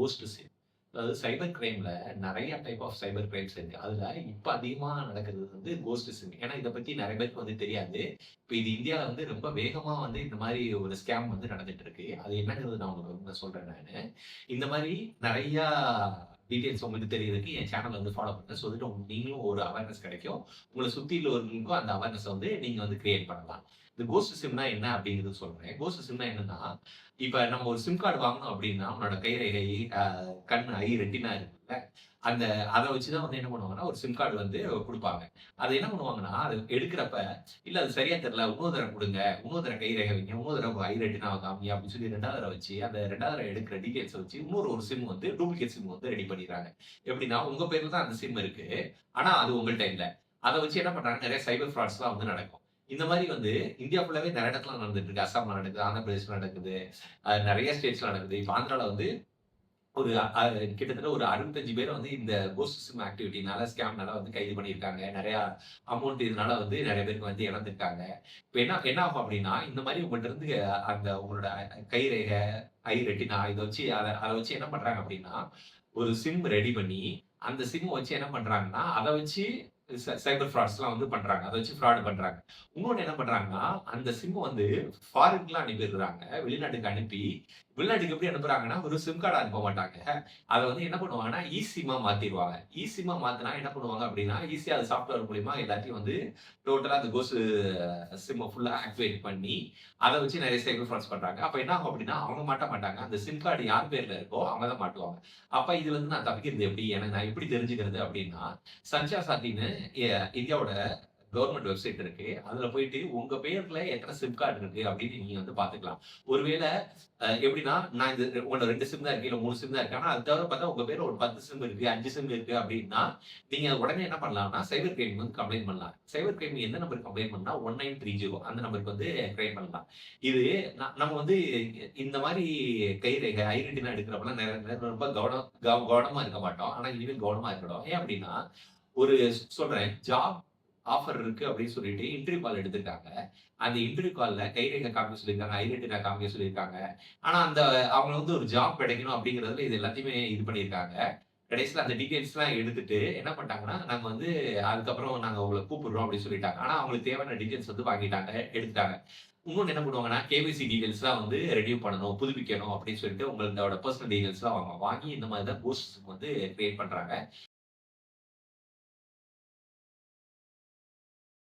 Cost sim. அதாவது சைபர் கிரைம்ல நெறைய type of cyber crimes இருக்கு. அதுல இப்ப அதிகமா நடக்கிறது வந்து கோஸ்ட் சிம். ஏன்னா இத பத்தி நெறைய பேருக்கு வந்து தெரியாது. இப்ப இது இந்தியால வந்து ரொம்ப வேகமா வந்து இந்த மாரி ஒரு ஸ்கேம் வந்து நடந்துட்டு இருக்கு. அது என்னங்கிறது நான் உங்களுக்கு வந்து சொல்றேன் நானு. இந்த மாரி நெறையா டீட்டெயில்ஸ் உங்களுக்கு தெரியறதுக்கு என் சேனல வந்து ஃபாலோ பண்ணுங்க. ஸோ தட் நீங்களும் ஒரு அவேர்னஸ் கிடைக்கும். உங்கள சுத்தி உள்ளவங்களுக்கும் அந்த அவேர்னஸ வந்து நீங்க வந்து கிரியேட் பண்ணலாம். இந்த கோஸ்ட் சிம்னா என்ன அப்படிங்கிறது சொல்றேன். கோஸ்ட் சிம்னா என்னன்னா, இப்ப நம்ம ஒரு சிம் கார்டு வாங்கணும் அப்படின்னா, உன்னோட கைரேகை, அ கண், ஐ, ரெட்டினா இருக்குல்ல, அந்த அத வச்சு தான் வந்து என்ன பண்ணுவாங்கன்னா, ஒரு சிம் கார்டு வந்து குடுப்பாங்க. அத என்ன பண்ணுவாங்கன்னா, அத எடுக்கிறப்ப, இல்ல அது சரியா தெரியல, இன்னொரு தடவ குடுங்க, இன்னொரு தடவ கைரேகை வைங்க, இன்னொரு தடவ ஐ ரெட்டினாவ காமிங்க அப்படின்னு சொல்லி 2வது தடவ வச்சு, அந்த 2வது தடவ எடுக்கிற டீட்டெயில்ஸ வச்சு, இன்னொரு ஒரு சிம் வந்து டூப்ளிகேட் சிம் வந்து ரெடி பண்ணிடுறாங்க. எப்படின்னா, உங்க பேர்ல தான் அந்த சிம் இருக்கு. ஆனா அது உங்கள்ட்ட இல்ல. அத வச்சு என்ன பண்றாங்க, நெறைய சைபர் ஃப்ராட்ஸ்லாம் வந்து நடக்கும். இந்த மாரி வந்து இந்தியா ஃபுல்லாவே நெறைய இடத்துல நடந்துட்டு இருக்கு. அசாம்ல நடக்குது, ஆந்திர பிரதேஷ்ல நடக்குது. நெறைய ஸ்டேட்ஸ்ல நடக்குது. இப்ப ஆந்திரால வந்து ஒரு கிட்டத்தட்ட ஒரு 65 பேர வந்து இந்த கோஸ்ட் சிம் ஆக்டிவிட்டினால, ஸ்கேம்னால வந்து கைது பண்ணியிருக்காங்க. நெறையா அமௌண்ட் இதனால வந்து நெறைய பேருக்கு வந்து இழந்திருக்காங்க. இப்ப என்ன என்ன ஆகும் அப்டின்னா, இந்த மாரி உங்கள்ட்ட இருந்து அந்த உங்களோட கைரேகை, ஐ ரெட்டினா இத வச்சு அத வச்சு என்ன பண்றாங்க அப்டின்னா, ஒரு சிம் ரெடி பண்ணி, அந்த சிம்ம வச்சு என்ன பண்றாங்கன்னா, அத வச்சு சைபர் ஃப்ராட்ஸ்லாம் வந்து பண்றாங்க. அத வச்சு ஃப்ராட் பண்றாங்க. இன்னொன்னு என்ன பண்றாங்கன்னா, அந்த சிம்ம வந்து ஃபாரின்லாம் அனுப்பியிருக்காங்க. வெளிநாட்டுக்கு அனுப்பி, வெளிநாட்டுக்கு எப்படி அனுப்புறாங்கன்னா, ஒரு சிம் கார்ட் அனுப்ப மாட்டாங்க. அத வந்து என்ன பண்ணுவாங்கன்னா, சிம்மா மாத்திருவாங்க. சிம்மா மாத்துனா என்ன பண்ணுவாங்க அப்படின்னா, ஈஸியா அது சாஃப்ட்வேர் மூலியமா எல்லாத்தையும் வந்து டோட்டலா அந்த சிம்ம ஃபுல்லா ஆக்டிவேட் பண்ணி, அத வச்சு நெறைய சைபர் ஃப்ராட்ஸ் பண்றாங்க. அப்ப என்ன ஆகும் அப்படின்னா, அவங்க மாட்ட மாட்டாங்க. அந்த சிம் கார்டு யார் பேர்ல இருக்கோ, அவங்க தான் மாட்டுவாங்க. அப்ப இதுலருந்து நான் தப்பிக்கிறது எப்படி? எனக்கு நான் எப்படி தெரிஞ்சுக்கிறது அப்படின்னா, சஞ்சா சாத்தின்னு இந்தியாவோட கவர்ன்மெண்ட் வெப்சைட் இருக்கு. அதுல போயிட்டு உங்க பெயர்ல எத்தன சிம் கார்டு இருக்கு அப்படின்னு நீங்க வந்து பார்த்துக்கலாம். ஒருவேள எப்படின்னா, நான் உங்கள்ட்ட 2 சிம் தான் இருக்கு, இல்ல 3 சிம் தான் இருக்கு. ஆனா அது தவிர பார்த்தா உங்க பேர்ல ஒரு 10 சிம் இருக்கு, 5 சிம் இருக்கு அப்படின்னா, நீங்க உடனே என்ன பண்ணலாம்னா, சைபர் கிரைம் வந்து கம்ப்ளைண்ட் பண்ணலாம். சைபர் கிரைம் எந்த நம்பருக்கு கம்ப்ளைண்ட் பண்ணா 1930 அந்த நம்பருக்கு வந்து கிரைம் பண்ணலாம். இது நம்ம வந்து இந்த மாரி கைரேகை, ஐடென்டிட்டிலாம் எடுக்கிறப்பலாம் ரொம்ப கவனமா இருக்க மாட்டோம். ஆனா இனிமேல் கவனமா இருக்கணும். ஏன் அப்படின்னா, ஒரு சொல்றேன். ஜாப் ஆஃபர் இருக்கு அப்படின்னு சொல்லிட்டு இன்டர்வியூ கால் எடுத்திருக்காங்க. அந்த இன்டர்வியூ கால்ல கைரேகை காமிக்க சொல்லியிருக்காங்க, ஐடென்டிட்டி காமிக்க சொல்லியிருக்காங்க. ஆனா அந்த அவங்க வந்து ஒரு ஜாப் கிடைக்கணும் அப்படிங்கிறதுல இது எல்லாத்தையுமே இது பண்ணியிருக்காங்க. கடைசியில அந்த டீட்டெயில்ஸ்லாம் எடுத்துட்டு என்ன பண்ணிட்டாங்கன்னா, நாங்க வந்து அதுக்கப்புறம் நாங்க உங்கள கூப்பிடுறோம் அப்படின்னு சொல்லிட்டாங்க. ஆனா அவங்களுக்கு தேவையான டீட்டெயில்ஸ் வந்து வாங்கிட்டாங்க, எடுத்துட்டாங்க. இன்னொன்னு என்ன பண்ணுவாங்கன்னா, கேஒய்சி டீட்டெயில்ஸ்லாம் வந்து ரெனியூ பண்ணணும், புதுப்பிக்கணும் அப்படின்னு சொல்லிட்டு உங்களோட பெர்சனல் டீட்டெயில்ஸ்லாம் வாங்கி இந்த மாதிரி தான் கோஸ்ட் வந்து கிரியேட் பண்றாங்க.